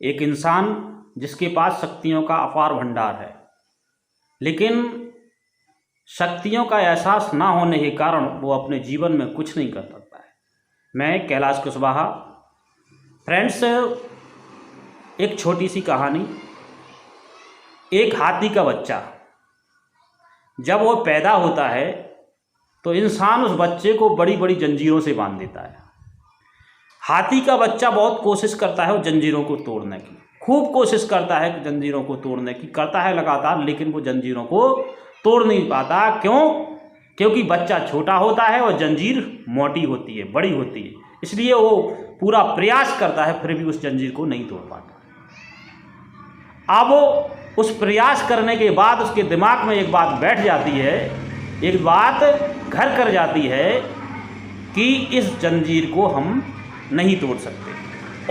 एक इंसान जिसके पास शक्तियों का अपार भंडार है, लेकिन शक्तियों का एहसास ना होने के कारण वो अपने जीवन में कुछ नहीं कर सकता है। मैं कैलाश कुशवाहा। फ्रेंड्स, एक छोटी सी कहानी। एक हाथी का बच्चा जब वो पैदा होता है तो इंसान उस बच्चे को बड़ी बड़ी जंजीरों से बांध देता है। हाथी का बच्चा बहुत कोशिश करता है वो जंजीरों को तोड़ने की, खूब कोशिश करता है कि जंजीरों को तोड़ने की, करता है लगातार, लेकिन वो जंजीरों को तोड़ नहीं पाता। क्यों? क्योंकि बच्चा छोटा होता है और जंजीर मोटी होती है, बड़ी होती है, इसलिए वो पूरा प्रयास करता है, फिर भी उस जंजीर को नहीं तोड़ पाता। अब उस प्रयास करने के बाद उसके दिमाग में एक बात बैठ जाती है, एक बात घर कर जाती है कि इस जंजीर को हम नहीं तोड़ सकते,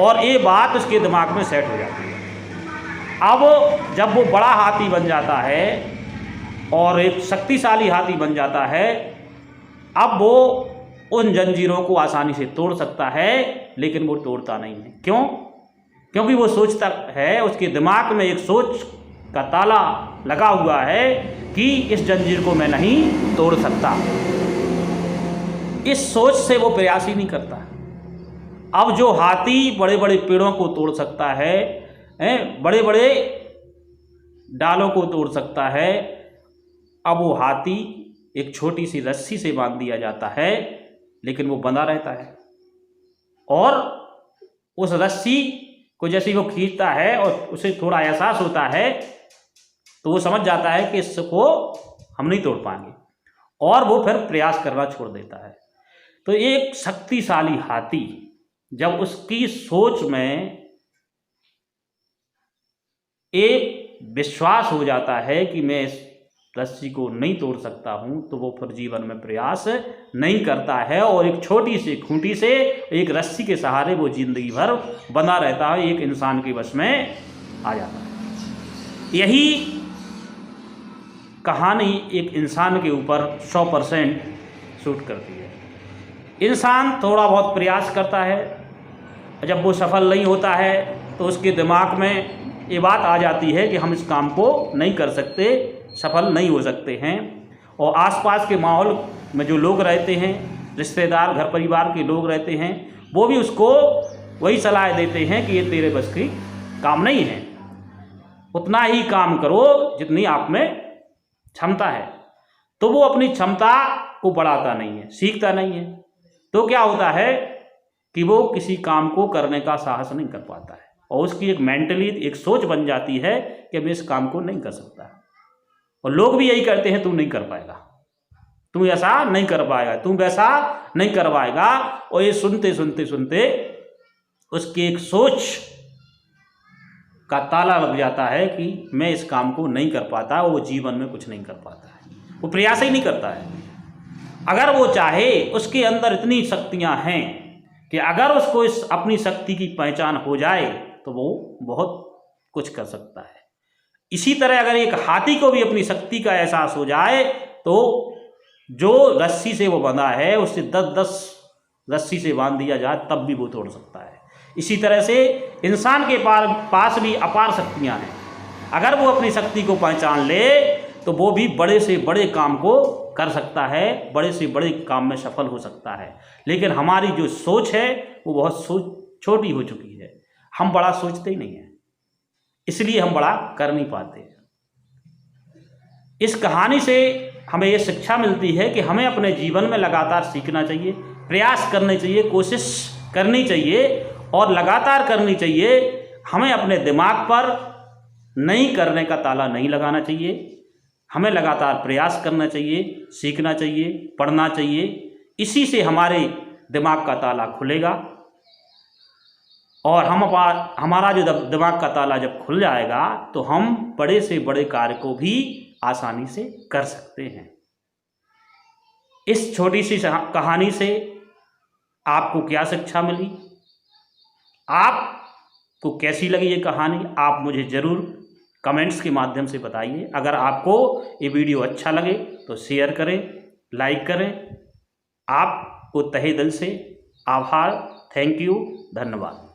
और ये बात उसके दिमाग में सेट हो जाती है। अब जब वो बड़ा हाथी बन जाता है और एक शक्तिशाली हाथी बन जाता है, अब वो उन जंजीरों को आसानी से तोड़ सकता है, लेकिन वो तोड़ता नहीं है। क्यों? क्योंकि वो सोचता है, उसके दिमाग में एक सोच का ताला लगा हुआ है कि इस जंजीर को मैं नहीं तोड़ सकता। इस सोच से वो प्रयास ही नहीं करता। अब जो हाथी बड़े बड़े पेड़ों को तोड़ सकता है, बड़े बड़े डालों को तोड़ सकता है, अब वो हाथी एक छोटी सी रस्सी से बांध दिया जाता है, लेकिन वो बंधा रहता है। और उस रस्सी को जैसे वो खींचता है और उसे थोड़ा एहसास होता है, तो वो समझ जाता है कि इसको हम नहीं तोड़ पाएंगे, और वो फिर प्रयास करना छोड़ देता है। तो एक शक्तिशाली हाथी जब उसकी सोच में एक विश्वास हो जाता है कि मैं इस रस्सी को नहीं तोड़ सकता हूं, तो वो फिर जीवन में प्रयास नहीं करता है, और एक छोटी सी खूंटी से, एक रस्सी के सहारे वो जिंदगी भर बना रहता है, एक इंसान के वश में आ जाता है। यही कहानी एक इंसान के ऊपर 100% शूट करती है। इंसान थोड़ा बहुत प्रयास करता है, जब वो सफल नहीं होता है तो उसके दिमाग में ये बात आ जाती है कि हम इस काम को नहीं कर सकते, सफल नहीं हो सकते हैं। और आसपास के माहौल में जो लोग रहते हैं, रिश्तेदार, घर परिवार के लोग रहते हैं, वो भी उसको वही सलाह देते हैं कि ये तेरे बस की काम नहीं है, उतना ही काम करो जितनी आप में क्षमता है। तो वो अपनी क्षमता को बढ़ाता नहीं है, सीखता नहीं है, तो क्या होता है कि वो किसी काम को करने का साहस नहीं कर पाता है, और उसकी एक मेंटली एक सोच बन जाती है कि मैं इस काम को नहीं कर सकता। और लोग भी यही कहते हैं, तू नहीं कर पाएगा, तू ऐसा नहीं कर पाएगा, तू वैसा नहीं कर पाएगा। और ये सुनते सुनते सुनते उसकी एक सोच का ताला लग जाता है कि मैं इस काम को नहीं कर पाता, वो जीवन में कुछ नहीं कर पाता है, वो प्रयास ही नहीं करता है। अगर वो चाहे, उसके अंदर इतनी शक्तियां हैं कि अगर उसको इस अपनी शक्ति की पहचान हो जाए तो वो बहुत कुछ कर सकता है। इसी तरह अगर एक हाथी को भी अपनी शक्ति का एहसास हो जाए तो जो रस्सी से वो बंधा है उससे 10-10 रस्सी से बांध दिया जाए तब भी वो तोड़ सकता है। इसी तरह से इंसान के पास भी अपार शक्तियां हैं। अगर वो अपनी शक्ति को पहचान ले तो वो भी बड़े से बड़े काम को कर सकता है, बड़े से बड़े काम में सफल हो सकता है। लेकिन हमारी जो सोच है वो बहुत छोटी हो चुकी है, हम बड़ा सोचते ही नहीं हैं, इसलिए हम बड़ा कर नहीं पाते। इस कहानी से हमें ये शिक्षा मिलती है कि हमें अपने जीवन में लगातार सीखना चाहिए, प्रयास करने चाहिए, कोशिश करनी चाहिए और लगातार करनी चाहिए। हमें अपने दिमाग पर नहीं करने का ताला नहीं लगाना चाहिए, हमें लगातार प्रयास करना चाहिए, सीखना चाहिए, पढ़ना चाहिए। इसी से हमारे दिमाग का ताला खुलेगा, और हमारा जो दिमाग का ताला जब खुल जाएगा तो हम बड़े से बड़े कार्य को भी आसानी से कर सकते हैं। इस छोटी सी कहानी से आपको क्या शिक्षा मिली? आपको कैसी लगी ये कहानी? आप मुझे ज़रूर कमेंट्स के माध्यम से बताइए। अगर आपको ये वीडियो अच्छा लगे तो शेयर करें, लाइक करें। आपको तहे दिल से आभार, थैंक यू, धन्यवाद।